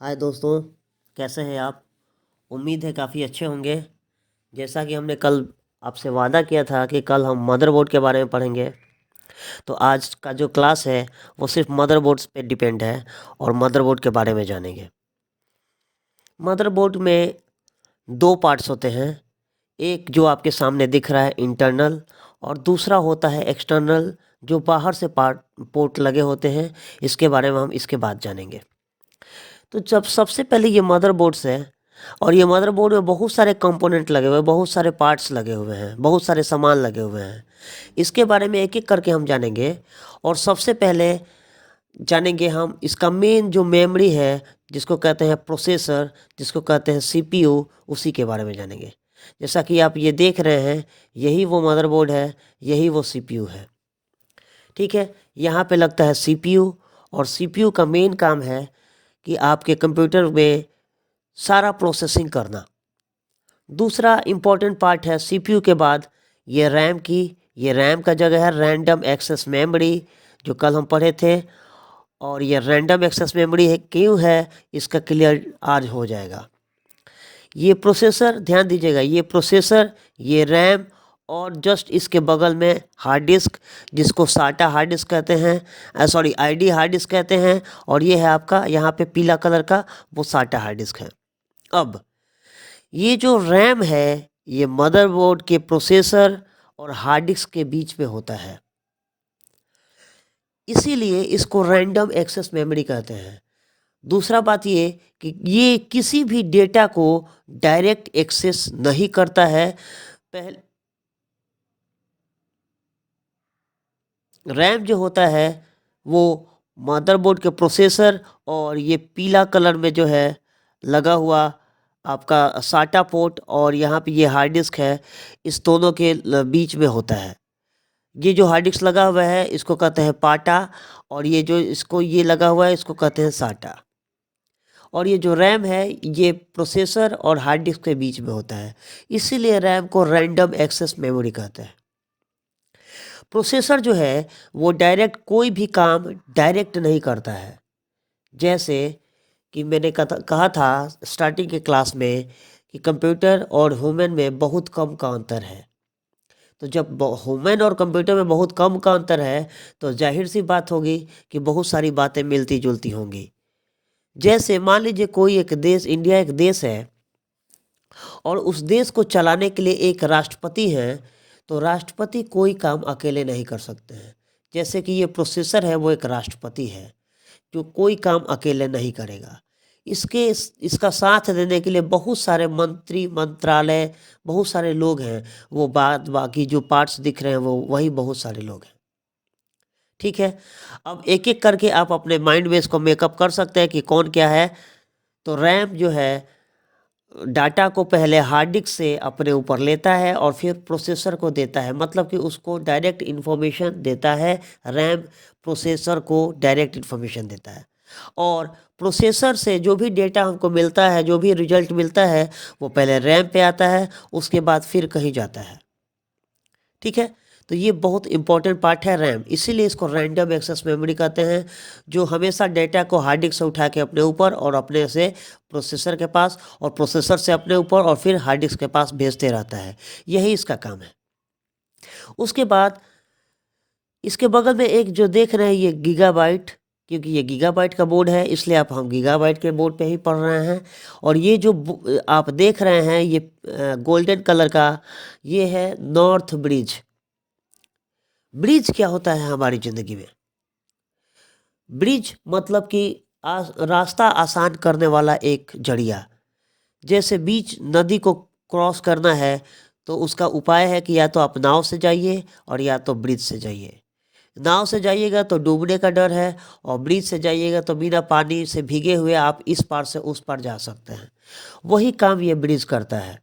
हाय दोस्तों, कैसे हैं आप। उम्मीद है काफ़ी अच्छे होंगे। जैसा कि हमने कल आपसे वादा किया था कि कल हम मदरबोर्ड के बारे में पढ़ेंगे, तो आज का जो क्लास है वो सिर्फ मदरबोर्ड्स पे डिपेंड है और मदरबोर्ड के बारे में जानेंगे। मदरबोर्ड में दो पार्ट्स होते हैं। एक जो आपके सामने दिख रहा है इंटरनल, और दूसरा होता है एक्सटर्नल, जो बाहर से पोर्ट लगे होते हैं। इसके बारे में हम इसके बाद जानेंगे। तो जब सबसे पहले ये मदरबोर्ड्स है, और ये मदरबोर्ड में बहुत सारे कंपोनेंट लगे हुए हैं, बहुत सारे पार्ट्स लगे हुए हैं, बहुत सारे सामान लगे हुए हैं। इसके बारे में एक एक करके हम जानेंगे। और सबसे पहले जानेंगे हम इसका मेन जो मेमोरी है, जिसको कहते हैं प्रोसेसर, जिसको कहते हैं सीपीयू, उसी के बारे में जानेंगे। जैसा कि आप ये देख रहे हैं, यही वो मदरबोर्ड है, यही वो सीपीयू है। ठीक है, यहाँ पे लगता है सीपीयू, और सीपीयू का मेन काम है कि आपके कंप्यूटर में सारा प्रोसेसिंग करना। दूसरा इम्पॉर्टेंट पार्ट है सीपीयू के बाद ये रैम की। ये रैम का जगह है रैंडम एक्सेस मेमोरी, जो कल हम पढ़े थे। और ये रैंडम एक्सेस मेमोरी है क्यों है, इसका क्लियर आज हो जाएगा। ये प्रोसेसर, ध्यान दीजिएगा, ये प्रोसेसर, ये रैम, और जस्ट इसके बगल में हार्ड डिस्क, जिसको साटा हार्ड डिस्क कहते हैं, सॉरी आईडी हार्ड डिस्क कहते हैं। और ये है आपका यहाँ पे पीला कलर का, वो साटा हार्ड डिस्क है। अब ये जो रैम है, ये मदरबोर्ड के प्रोसेसर और हार्ड डिस्क के बीच में होता है, इसीलिए इसको रैंडम एक्सेस मेमोरी कहते हैं। दूसरा बात ये कि ये किसी भी डेटा को डायरेक्ट एक्सेस नहीं करता है। पहले रैम जो होता है वो मदरबोर्ड के प्रोसेसर, और ये पीला कलर में जो है लगा हुआ आपका साटा पोर्ट, और यहाँ पे ये हार्ड डिस्क है, इस दोनों के बीच में होता है। ये जो हार्ड डिस्क लगा हुआ है इसको कहते हैं पाटा, और ये जो इसको ये लगा हुआ है इसको कहते हैं साटा। और ये जो रैम है ये प्रोसेसर और हार्ड डिस्क के बीच में होता है, इसीलिए रैम को रैंडम एक्सेस मेमोरी कहते हैं। प्रोसेसर जो है वो डायरेक्ट कोई भी काम डायरेक्ट नहीं करता है। जैसे कि मैंने कहा था स्टार्टिंग के क्लास में कि कंप्यूटर और ह्यूमन में बहुत कम का अंतर है। तो जब ह्यूमन और कंप्यूटर में बहुत कम का अंतर है, तो जाहिर सी बात होगी कि बहुत सारी बातें मिलती जुलती होंगी। जैसे मान लीजिए कोई एक देश, इंडिया एक देश है, और उस देश को चलाने के लिए एक राष्ट्रपति है, तो राष्ट्रपति कोई काम अकेले नहीं कर सकते हैं। जैसे कि ये प्रोसेसर है, वो एक राष्ट्रपति है जो कोई काम अकेले नहीं करेगा। इसका साथ देने के लिए बहुत सारे मंत्री, मंत्रालय, बहुत सारे लोग हैं। वो बाकी जो पार्ट्स दिख रहे हैं वो वही बहुत सारे लोग हैं। ठीक है, अब एक एक करके आप अपने माइंड में इसको मेकअप कर सकते हैं कि कौन क्या है। तो रैम जो है डाटा को पहले हार्ड डिस्क से अपने ऊपर लेता है और फिर प्रोसेसर को देता है, मतलब कि उसको डायरेक्ट इन्फॉर्मेशन देता है। रैम प्रोसेसर को डायरेक्ट इन्फॉर्मेशन देता है, और प्रोसेसर से जो भी डेटा हमको मिलता है, जो भी रिजल्ट मिलता है, वो पहले रैम पे आता है, उसके बाद फिर कहीं जाता है। ठीक है, तो ये बहुत इंपॉर्टेंट पार्ट है रैम, इसीलिए इसको रैंडम एक्सेस मेमोरी कहते हैं, जो हमेशा डेटा को हार्ड डिस्क से उठा के अपने ऊपर और अपने से प्रोसेसर के पास, और प्रोसेसर से अपने ऊपर और फिर हार्ड डिस्क के पास भेजते रहता है। यही इसका काम है। उसके बाद इसके बगल में एक जो देख रहे हैं ये गीगाबाइट, क्योंकि ये गीगाबाइट का बोर्ड है इसलिए हम गीगाबाइट के बोर्ड पे ही पढ़ रहे हैं। और ये जो आप देख रहे हैं ये गोल्डन कलर का, ये है नॉर्थ ब्रिज। ब्रिज क्या होता है हमारी ज़िंदगी में? ब्रिज मतलब कि रास्ता आसान करने वाला एक जरिया। जैसे बीच नदी को क्रॉस करना है, तो उसका उपाय है कि या तो आप नाव से जाइए और या तो ब्रिज से जाइए। नाव से जाइएगा तो डूबने का डर है, और ब्रिज से जाइएगा तो बिना पानी से भीगे हुए आप इस पार से उस पार जा सकते हैं। वही काम ये ब्रिज करता है।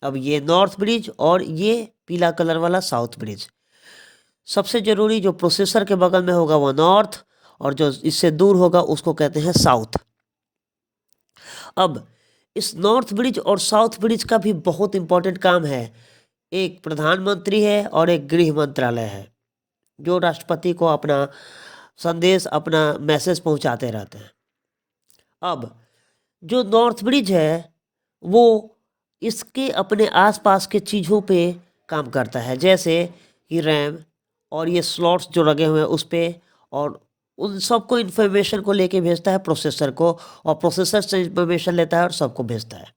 अब ये नॉर्थ ब्रिज और ये पीला कलर वाला साउथ ब्रिज। सबसे ज़रूरी जो प्रोसेसर के बगल में होगा वो नॉर्थ, और जो इससे दूर होगा उसको कहते हैं साउथ। अब इस नॉर्थ ब्रिज और साउथ ब्रिज का भी बहुत इंपॉर्टेंट काम है। एक प्रधानमंत्री है और एक गृह मंत्रालय है, जो राष्ट्रपति को अपना संदेश, अपना मैसेज पहुंचाते रहते हैं। अब जो नॉर्थ ब्रिज है वो इसके अपने आसपास के चीज़ों पे काम करता है, जैसे कि रैम और ये स्लॉट्स जो लगे हुए हैं उस पे, और उन सबको इन्फॉर्मेशन को लेके भेजता है प्रोसेसर को, और प्रोसेसर से इन्फॉर्मेशन लेता है और सबको भेजता है।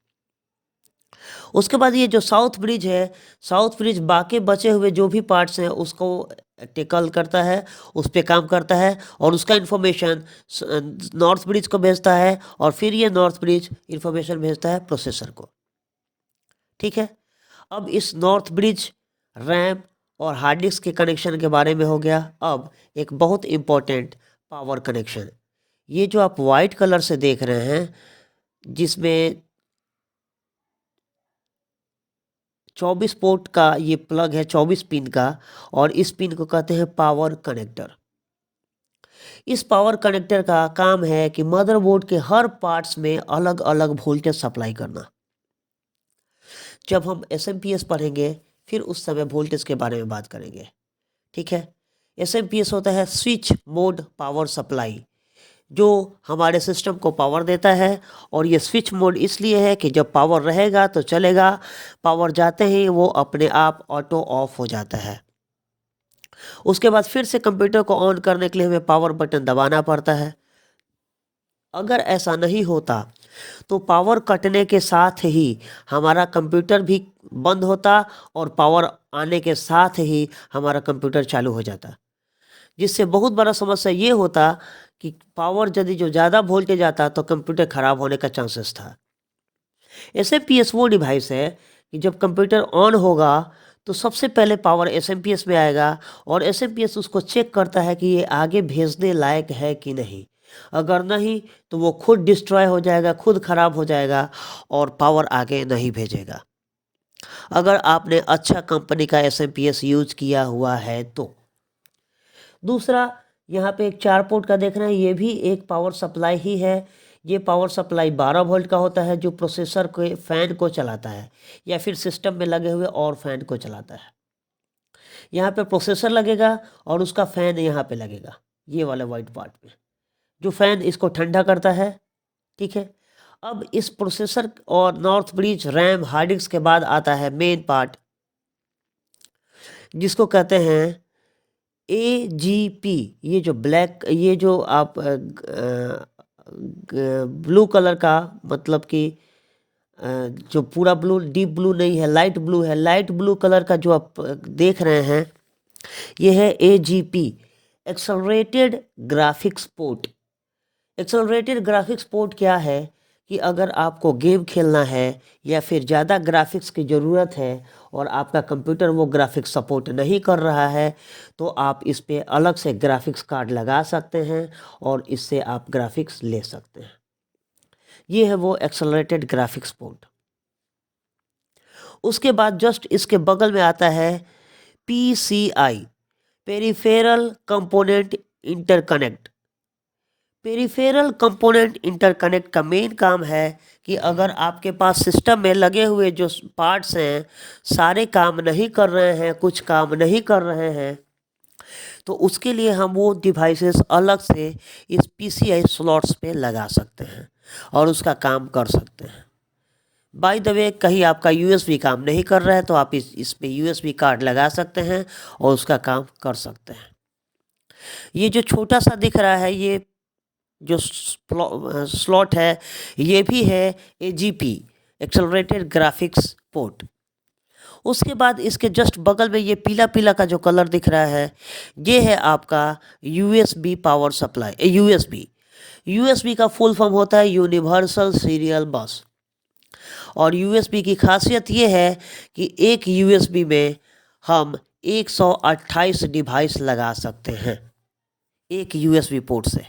उसके बाद ये जो साउथ ब्रिज है, साउथ ब्रिज बाकी बचे हुए जो भी पार्ट्स हैं उसको टेकल करता है, उस पे काम करता है, और उसका इन्फॉर्मेशन नॉर्थ ब्रिज को भेजता है, और फिर ये नॉर्थ ब्रिज इन्फॉर्मेशन भेजता है प्रोसेसर को। ठीक है, अब इस नॉर्थ ब्रिज, रैम और हार्ड डिस्क के कनेक्शन के बारे में हो गया। अब एक बहुत इम्पोर्टेंट पावर कनेक्शन, ये जो आप वाइट कलर से देख रहे हैं जिसमें 24 पोर्ट का ये प्लग है, 24 पिन का, और इस पिन को कहते हैं पावर कनेक्टर। इस पावर कनेक्टर का काम है कि मदरबोर्ड के हर पार्ट्स में अलग अलग वोल्टेज सप्लाई करना। जब हम एसएमपीएस पढ़ेंगे फिर उस समय वोल्टेज के बारे में बात करेंगे। ठीक है, एसएमपीएस होता है स्विच मोड पावर सप्लाई, जो हमारे सिस्टम को पावर देता है। और ये स्विच मोड इसलिए है कि जब पावर रहेगा तो चलेगा, पावर जाते ही वो अपने आप ऑटो ऑफ हो जाता है। उसके बाद फिर से कंप्यूटर को ऑन करने के लिए हमें पावर बटन दबाना पड़ता है। अगर ऐसा नहीं होता तो पावर कटने के साथ ही हमारा कंप्यूटर भी बंद होता, और पावर आने के साथ ही हमारा कंप्यूटर चालू हो जाता, जिससे बहुत बड़ा समस्या ये होता कि पावर यदि जो ज़्यादा वोल्टेज आता तो कंप्यूटर ख़राब होने का चांसेस था। एसएमपीएस वो डिवाइस है कि जब कंप्यूटर ऑन होगा तो सबसे पहले पावर एसएमपीएस में आएगा, और एसएमपीएस उसको चेक करता है कि ये आगे भेजने लायक है कि नहीं। अगर नहीं तो वो खुद डिस्ट्रॉय हो जाएगा, खुद ख़राब हो जाएगा, और पावर आगे नहीं भेजेगा, अगर आपने अच्छा कंपनी का एसएमपीएस यूज किया हुआ है तो। दूसरा, यहाँ पे एक 4 पोर्ट का देख रहे हैं, ये भी एक पावर सप्लाई ही है। ये पावर सप्लाई 12 वोल्ट का होता है, जो प्रोसेसर के फ़ैन को चलाता है या फिर सिस्टम में लगे हुए और फैन को चलाता है। यहाँ पे प्रोसेसर लगेगा और उसका फ़ैन यहाँ पे लगेगा, ये वाले वाइट पार्ट में, जो फ़ैन इसको ठंडा करता है। ठीक है, अब इस प्रोसेसर और north bridge, RAM, hard disk के बाद आता है मेन पार्ट, जिसको कहते हैं AGP। ये जो ब्लैक, ये जो आप ब्लू कलर का, मतलब कि जो पूरा ब्लू, डीप ब्लू नहीं है, लाइट ब्लू है, लाइट ब्लू कलर का जो आप देख रहे हैं, ये है AGP, accelerated graphics port. Accelerated graphics port क्या है कि अगर आपको गेम खेलना है या फिर ज़्यादा ग्राफिक्स की ज़रूरत है और आपका कंप्यूटर वो ग्राफिक्स सपोर्ट नहीं कर रहा है, तो आप इस पे अलग से ग्राफिक्स कार्ड लगा सकते हैं और इससे आप ग्राफिक्स ले सकते हैं। ये है वो एक्सेलरेटेड ग्राफिक्स पोर्ट। उसके बाद जस्ट इसके बगल में आता है PCI, peripheral component interconnect. Peripheral component interconnect का मेन काम है कि अगर आपके पास सिस्टम में लगे हुए जो पार्ट्स हैं सारे काम नहीं कर रहे हैं, कुछ काम नहीं कर रहे हैं, तो उसके लिए हम वो डिवाइसेस अलग से इस PCI स्लॉट्स पे लगा सकते हैं और उसका काम कर सकते हैं। बाय द वे, कहीं आपका USB काम नहीं कर रहा है तो आप इस पे USB कार्ड लगा सकते हैं और उसका काम कर सकते हैं। ये जो छोटा सा दिख रहा है, ये जो स्लॉट है, ये भी है AGP, एक्सेलरेटेड ग्राफिक्स पोर्ट। उसके बाद इसके जस्ट बगल में ये पीला पीला का जो कलर दिख रहा है, ये है आपका USB पावर सप्लाई। USB का फुल फॉर्म होता है यूनिवर्सल सीरियल बस। और USB की खासियत ये है कि एक USB में हम 128 डिवाइस लगा सकते हैं, एक USB पोर्ट से।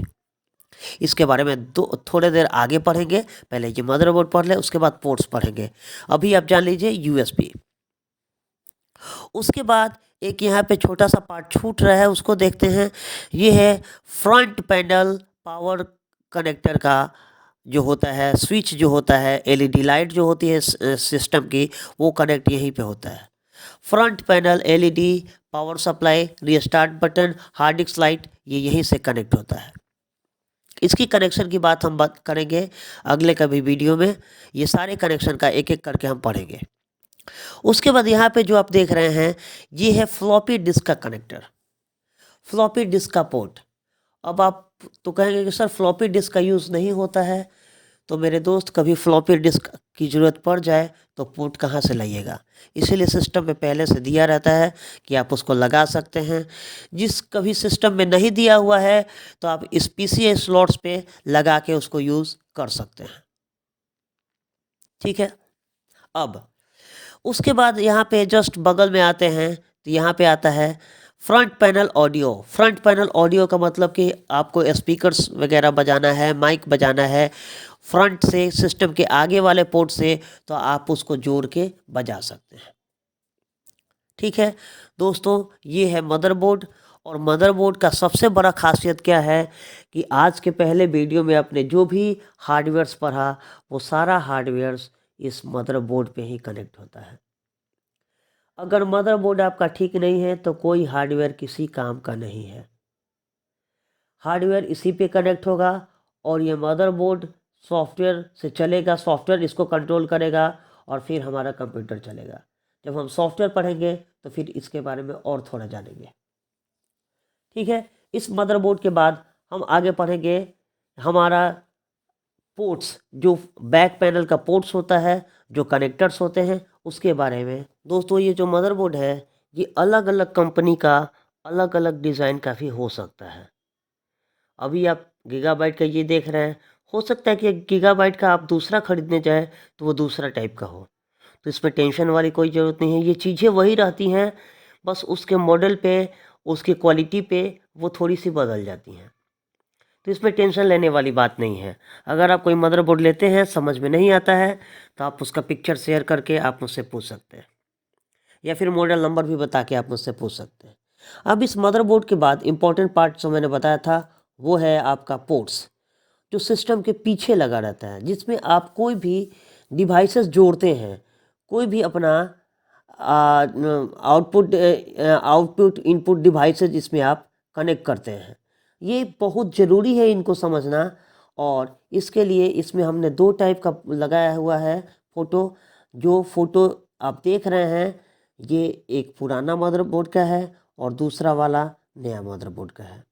इसके बारे में थोड़े देर आगे पढ़ेंगे, पहले ये मदरबोर्ड पढ़ ले, उसके बाद पोर्ट्स पढ़ेंगे। अभी आप जान लीजिए USB। उसके बाद एक यहाँ पे छोटा सा पार्ट छूट रहा है, उसको देखते हैं। ये है फ्रंट पैनल पावर कनेक्टर का जो होता है, स्विच जो होता है, LED लाइट जो होती है सिस्टम की, वो कनेक्ट यहीं पे होता है। Front panel, LED, power supply, restart button, hard disk light, ये यहीं से कनेक्ट होता है। इसकी कनेक्शन की बात हम बात करेंगे अगले कभी वीडियो में। ये सारे कनेक्शन का एक एक करके हम पढ़ेंगे। उसके बाद यहाँ पे जो आप देख रहे हैं ये है फ्लॉपी डिस्क का कनेक्टर, फ्लॉपी डिस्क का पोर्ट। अब आप तो कहेंगे कि सर फ्लॉपी डिस्क का यूज़ नहीं होता है, तो मेरे दोस्त कभी फ्लॉपी डिस्क की ज़रूरत पड़ जाए तो पोर्ट कहाँ से लाइएगा। इसीलिए सिस्टम में पहले से दिया रहता है कि आप उसको लगा सकते हैं। जिस कभी सिस्टम में नहीं दिया हुआ है तो आप इस PCI स्लॉट्स पे लगा के उसको यूज़ कर सकते हैं। ठीक है। अब उसके बाद यहाँ पे जस्ट बगल में आते हैं तो यहाँ पे आता है front panel audio. Front panel audio का मतलब कि आपको स्पीकर्स वगैरह बजाना है, माइक बजाना है फ्रंट से, सिस्टम के आगे वाले पोर्ट से, तो आप उसको जोड़ के बजा सकते हैं। ठीक है दोस्तों, ये है मदरबोर्ड। और मदरबोर्ड का सबसे बड़ा खासियत क्या है कि आज के पहले वीडियो में आपने जो भी हार्डवेयर्स पढ़ा वो सारा हार्डवेयर्स इस मदरबोर्ड पे ही कनेक्ट होता है। अगर मदरबोर्ड आपका ठीक नहीं है तो कोई हार्डवेयर किसी काम का नहीं है। हार्डवेयर इसी पे कनेक्ट होगा और ये मदरबोर्ड सॉफ्टवेयर से चलेगा, सॉफ्टवेयर इसको कंट्रोल करेगा और फिर हमारा कंप्यूटर चलेगा। जब हम सॉफ्टवेयर पढ़ेंगे तो फिर इसके बारे में और थोड़ा जानेंगे। ठीक है, इस मदरबोर्ड के बाद हम आगे पढ़ेंगे हमारा पोर्ट्स, जो बैक पैनल का पोर्ट्स होता है, जो कनेक्टर्स होते हैं, उसके बारे में। दोस्तों ये जो मदरबोर्ड है ये अलग अलग कंपनी का अलग अलग डिज़ाइन का भी हो सकता है। अभी आप गीगाबाइट का ये देख रहे हैं, हो सकता है कि गीगाबाइट का आप दूसरा खरीदने जाए तो वो दूसरा टाइप का हो, तो इसमें टेंशन वाली कोई ज़रूरत नहीं है। ये चीज़ें वही रहती हैं, बस उसके मॉडल पे, उसकी क्वालिटी पे वो थोड़ी सी बदल जाती हैं, तो इसमें टेंशन लेने वाली बात नहीं है। अगर आप कोई मदरबोर्ड लेते हैं समझ में नहीं आता है तो आप उसका पिक्चर शेयर करके आप मुझसे पूछ सकते हैं, या फिर मॉडल नंबर भी बता के आप मुझसे पूछ सकते हैं। अब इस मदरबोर्ड के बाद इम्पोर्टेंट पार्ट जो मैंने बताया था वो है आपका पोर्ट्स, जो सिस्टम के पीछे लगा रहता है, जिसमें आप कोई भी डिवाइसेस जोड़ते हैं, कोई भी अपना आउटपुट इनपुट डिवाइसेस जिसमें आप कनेक्ट करते हैं। ये बहुत ज़रूरी है इनको समझना, और इसके लिए इसमें हमने दो टाइप का लगाया हुआ है फ़ोटो। जो फ़ोटो आप देख रहे हैं ये एक पुराना मदरबोर्ड का है और दूसरा वाला नया मदरबोर्ड का है।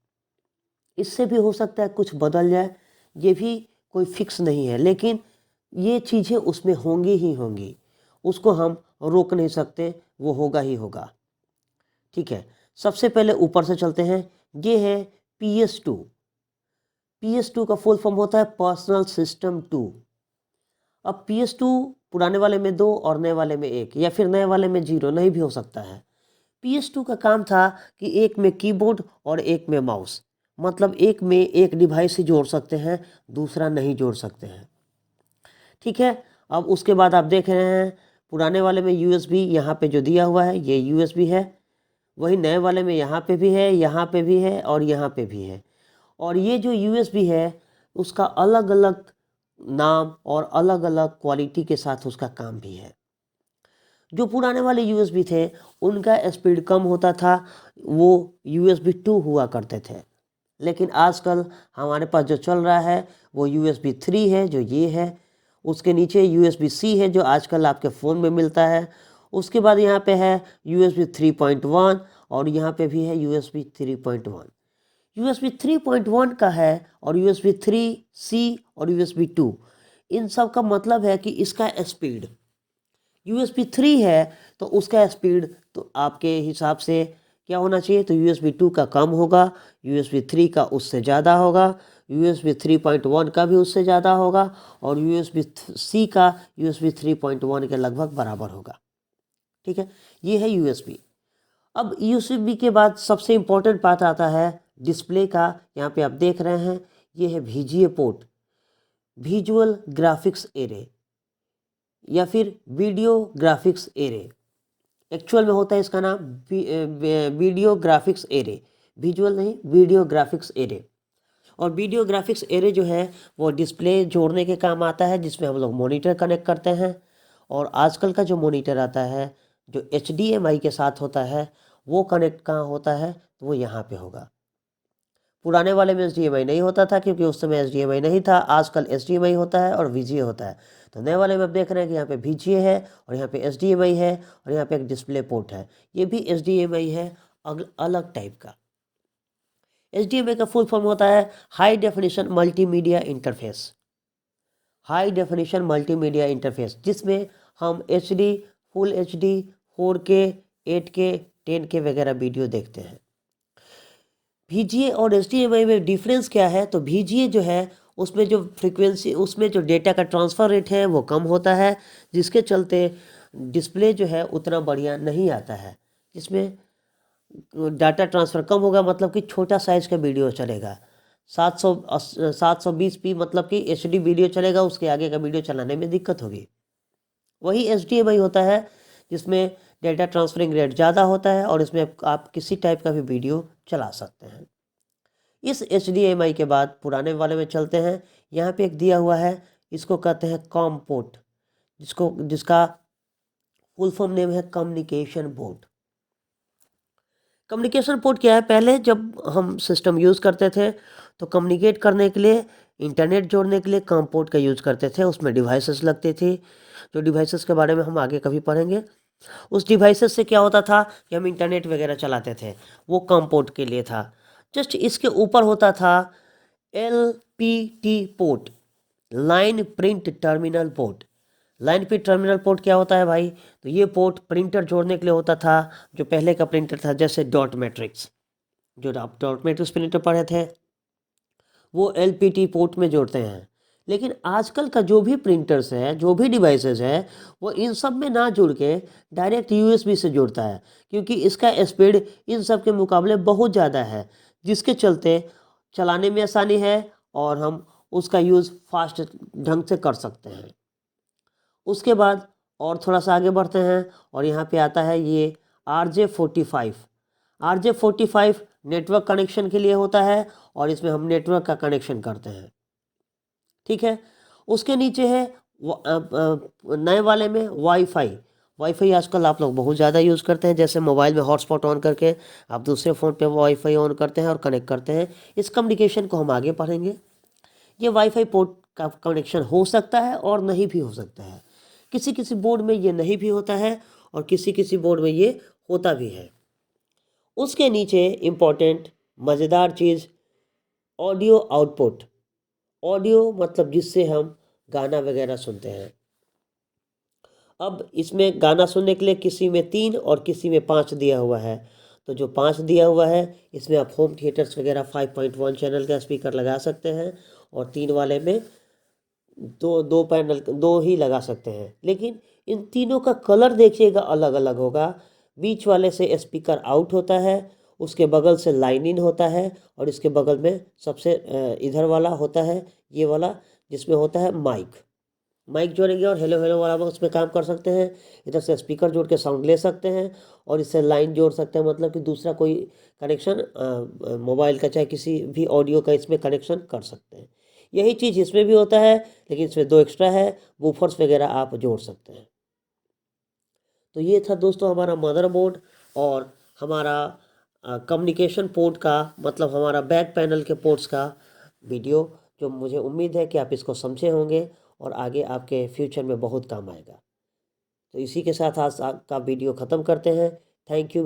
इससे भी हो सकता है कुछ बदल जाए, ये भी कोई फिक्स नहीं है, लेकिन ये चीज़ें उसमें होंगी ही होंगी, उसको हम रोक नहीं सकते, वो होगा ही होगा। ठीक है, सबसे पहले ऊपर से चलते हैं। ये है PS2। PS2 का फुल फॉर्म होता है पर्सनल सिस्टम 2। अब PS2 पुराने वाले में 2 और नए वाले में 1, या फिर नए वाले में 0 नहीं भी हो सकता है। PS2 का काम था कि एक में कीबोर्ड और एक में माउस, मतलब एक में एक डिवाइस ही जोड़ सकते हैं, दूसरा नहीं जोड़ सकते हैं। ठीक है, अब उसके बाद आप देख रहे हैं पुराने वाले में USB यहाँ पे जो दिया हुआ है ये USB है, वही नए वाले में यहाँ पे भी है, यहाँ पे भी है और यहाँ पे भी है। और ये जो USB है उसका अलग अलग नाम और अलग अलग क्वालिटी के साथ उसका काम भी है। जो पुराने वाले USB थे उनका स्पीड कम होता था, वो USB 2 हुआ करते थे, लेकिन आजकल हमारे पास जो चल रहा है वो USB 3 है, जो ये है। उसके नीचे USB C है जो आजकल आपके फ़ोन में मिलता है। उसके बाद यहाँ पे है USB 3.1 और यहाँ पे भी है USB 3.1। USB 3.1 का है और USB 3C और USB 2, इन सब का मतलब है कि इसका स्पीड USB 3 है तो उसका स्पीड तो आपके हिसाब से क्या होना चाहिए, तो USB 2 का कम होगा, USB 3 का उससे ज़्यादा होगा, USB 3.1 का भी उससे ज़्यादा होगा और USB C का USB 3.1 के लगभग बराबर होगा। ठीक है, ये है USB। अब USB के बाद सबसे इम्पोर्टेंट बात आता है डिस्प्ले का। यहाँ पे आप देख रहे हैं ये है VGA port, visual graphics array या फिर वीडियो ग्राफिक्स एरे। एक्चुअल में होता है इसका नाम वीडियो ग्राफिक्स एरे, विजुअल नहीं, वीडियो ग्राफिक्स एरे। और वीडियो ग्राफिक्स एरे जो है वो डिस्प्ले जोड़ने के काम आता है, जिसमें हम लोग मॉनिटर कनेक्ट करते हैं। और आजकल का जो मॉनिटर आता है जो HDMI के साथ होता है वो कनेक्ट कहाँ होता है, तो वो यहाँ पे होगा। पुराने वाले में HDMI नहीं होता था क्योंकि उस समय HDMI नहीं था। आजकल HDMI होता है और VGA होता है। तो नए वाले में आप देख रहे हैं कि यहाँ पे VGA है और यहाँ पे HDMI है और यहाँ पे एक डिस्प्ले पोर्ट है, ये भी HDMI है अलग टाइप का। HDMI का फुल फॉर्म होता है high definition multimedia interface. High definition multimedia interface, जिसमें हम HD, full HD, 4K, 8K, 10K वगैरह वीडियो देखते हैं। VGA और HDMI में डिफरेंस क्या है? तो VGA जो है उसमें जो फ्रीक्वेंसी, उसमें जो डेटा का ट्रांसफ़र रेट है वो कम होता है, जिसके चलते डिस्प्ले जो है उतना बढ़िया नहीं आता है। इसमें डाटा ट्रांसफ़र कम होगा, मतलब कि छोटा साइज़ का वीडियो चलेगा। 720p मतलब कि HD वीडियो चलेगा, उसके आगे का वीडियो चलाने में दिक्कत होगी। वही HDMI होता है जिसमें डेटा ट्रांसफरिंग रेट ज़्यादा होता है और इसमें आप किसी टाइप का भी वीडियो चला सकते हैं। इस HDMI के बाद पुराने वाले में चलते हैं। यहाँ पे एक दिया हुआ है, इसको कहते हैं कॉम पोर्ट, जिसका फुल फॉर्म नेम है कम्युनिकेशन पोर्ट। कम्युनिकेशन पोर्ट क्या है? पहले जब हम सिस्टम यूज़ करते थे तो कम्युनिकेट करने के लिए, इंटरनेट जोड़ने के लिए कॉम पोर्ट का यूज़ करते थे। उसमें डिवाइसेस लगती थी, जो डिवाइसेस के बारे में हम आगे कभी पढ़ेंगे। उस डिवाइसेस से क्या होता था कि हम इंटरनेट वगैरह चलाते थे, वो कॉम पोर्ट के लिए था। जस्ट इसके ऊपर होता था LPT port, line print terminal port. Line पे टर्मिनल पोर्ट क्या होता है भाई? तो ये पोर्ट प्रिंटर जोड़ने के लिए होता था। जो पहले का प्रिंटर था, जैसे डॉट मैट्रिक्स, जो आप डॉट मैट्रिक्स प्रिंटर पढ़े थे, वो LPT पोर्ट में जोड़ते हैं। लेकिन आजकल का जो भी प्रिंटर्स है, जो भी डिवाइसेस है, वो इन सब में ना जुड़ के डायरेक्ट USB से जुड़ता है, क्योंकि इसका स्पीड इन सब के मुकाबले बहुत ज़्यादा है, जिसके चलते चलाने में आसानी है और हम उसका यूज़ फास्ट ढंग से कर सकते हैं। उसके बाद और थोड़ा सा आगे बढ़ते हैं और यहाँ पे आता है ये RJ45। RJ45 नेटवर्क कनेक्शन के लिए होता है और इसमें हम नेटवर्क का कनेक्शन करते हैं, ठीक है। उसके नीचे है नए वाले में वाईफाई। वाईफाई आजकल आप लोग बहुत ज़्यादा यूज़ करते हैं, जैसे मोबाइल में हॉटस्पॉट ऑन करके आप दूसरे फ़ोन पे वाईफाई ऑन करते हैं और कनेक्ट करते हैं। इस कम्युनिकेशन को हम आगे पढ़ेंगे। ये वाईफाई पोर्ट का कनेक्शन हो सकता है और नहीं भी हो सकता है। किसी किसी बोर्ड में ये नहीं भी होता है और किसी किसी बोर्ड में ये होता भी है। उसके नीचे इम्पोर्टेंट मज़ेदार चीज़, ऑडियो आउटपुट। ऑडियो मतलब जिससे हम गाना वगैरह सुनते हैं। अब इसमें गाना सुनने के लिए किसी में 3 और किसी में 5 दिया हुआ है। तो जो 5 दिया हुआ है, इसमें आप होम थिएटर्स वगैरह 5.1 चैनल का स्पीकर लगा सकते हैं और 3 वाले में दो ही लगा सकते हैं। लेकिन इन तीनों का कलर देखिएगा अलग अलग होगा। बीच वाले से स्पीकर आउट होता है, उसके बगल से लाइन इन होता है और इसके बगल में सबसे इधर वाला होता है, ये वाला, जिसमें होता है माइक। माइक जोड़ेंगे और हेलो हेलो वाला उसमें काम कर सकते हैं। इधर से स्पीकर जोड़ के साउंड ले सकते हैं और इससे लाइन जोड़ सकते हैं, मतलब कि दूसरा कोई कनेक्शन मोबाइल का चाहे किसी भी ऑडियो का इसमें कनेक्शन कर सकते हैं। यही चीज़ इसमें भी होता है, लेकिन इसमें 2 एक्स्ट्रा है, वूफर्स वगैरह आप जोड़ सकते हैं। तो ये था दोस्तों हमारा मदरबोर्ड और हमारा कम्युनिकेशन पोर्ट का, मतलब हमारा बैक पैनल के पोर्ट्स का वीडियो, जो मुझे उम्मीद है कि आप इसको समझे होंगे और आगे आपके फ्यूचर में बहुत काम आएगा। तो इसी के साथ आज का वीडियो ख़त्म करते हैं। Thank you.